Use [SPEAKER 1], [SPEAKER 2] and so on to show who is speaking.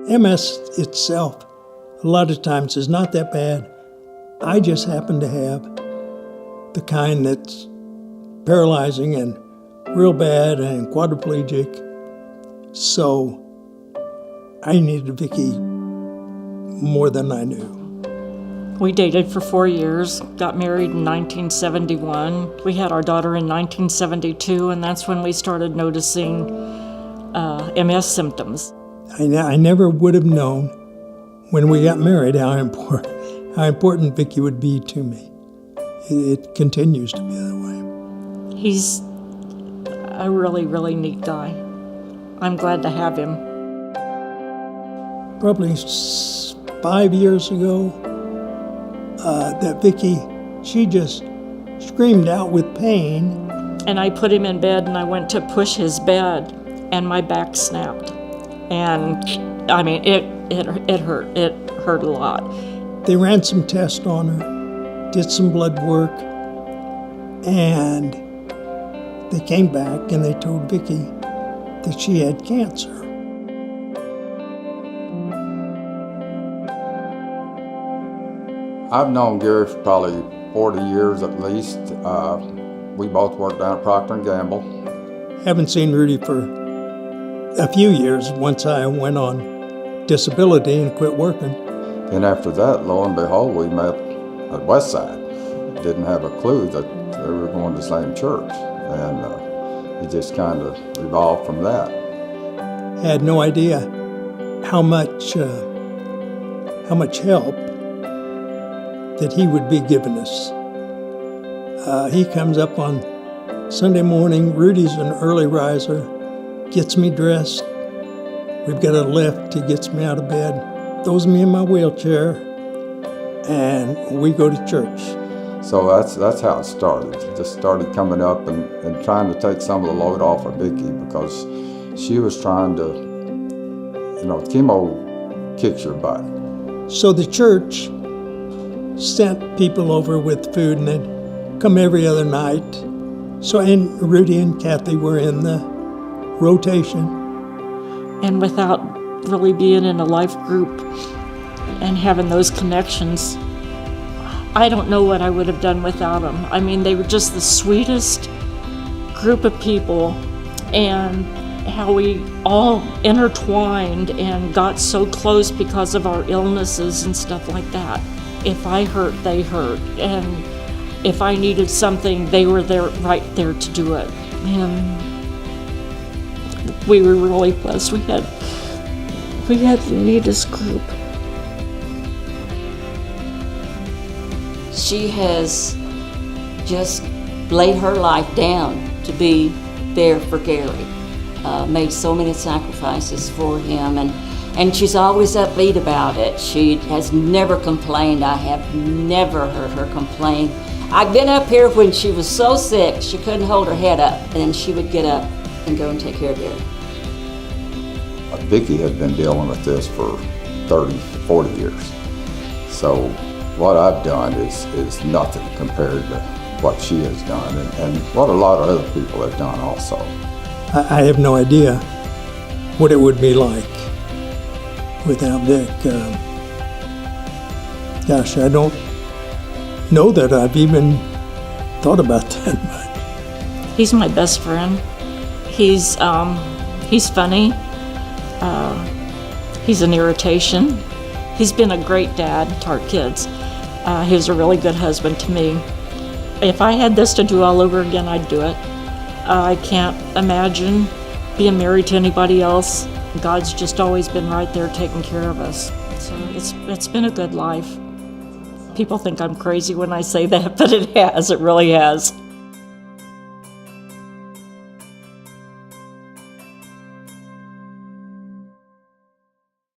[SPEAKER 1] MS itself, a lot of times, is not that bad. I just happen to have the kind that's paralyzing and real bad and quadriplegic. So I needed Vicki more than I knew.
[SPEAKER 2] We dated for 4 years, got married in 1971. We had our daughter in 1972, and that's when we started noticing MS symptoms.
[SPEAKER 1] I never would have known when we got married how important Vicki would be to me. It continues to be that way.
[SPEAKER 2] He's a really, really neat guy. I'm glad to have him.
[SPEAKER 1] Probably 5 years ago, that Vicki, she just screamed out with pain.
[SPEAKER 2] And I put him in bed and I went to push his bed and my back snapped. And I mean, it hurt. It hurt a lot.
[SPEAKER 1] They ran some tests on her, did some blood work, and they came back and they told Vicki that she had cancer.
[SPEAKER 3] I've known Gary for probably 40 years at least. We both worked down at Procter & Gamble.
[SPEAKER 1] Haven't seen Rudy for a few years once I went on disability and quit working.
[SPEAKER 3] And after that, lo and behold, we met at Westside. Didn't have a clue that they were going to the same church. And it just kind of evolved from that.
[SPEAKER 1] Had no idea how much help that he would be giving us. He comes up on Sunday morning. Rudy's an early riser, gets me dressed. We've got a lift. He gets me out of bed, throws me in my wheelchair, and we go to church.
[SPEAKER 3] So that's how it started. Just started coming up and trying to take some of the load off of Vicki because she was trying to, chemo kicks your butt.
[SPEAKER 1] So the church sent people over with food, and they'd come every other night. So, and Rudy and Kathy were in the rotation.
[SPEAKER 2] And without really being in a life group and having those connections, I don't know what I would have done without them. I mean, they were just the sweetest group of people, and how we all intertwined and got so close because of our illnesses and stuff like that. If I hurt, they hurt. And if I needed something, they were there, right there to do it. And we were really blessed. We had the neatest group.
[SPEAKER 4] She has just laid her life down to be there for Gary. Made so many sacrifices for him, and she's always upbeat about it. She has never complained. I have never heard her complain. I've been up here when she was so sick she couldn't hold her head up, and then she would get up and go and take care of Gary.
[SPEAKER 3] Vicki had been dealing with this for 30, 40 years. So what I've done is nothing compared to what she has done and what a lot of other people have done also.
[SPEAKER 1] I have no idea what it would be like without Vic. Gosh, I don't know that I've even thought about that much.
[SPEAKER 2] He's my best friend. He's funny. He's an irritation. He's been a great dad to our kids. He was a really good husband to me. If I had this to do all over again, I'd do it. I can't imagine being married to anybody else. God's just always been right there taking care of us. So it's been a good life. People think I'm crazy when I say that, but it really has.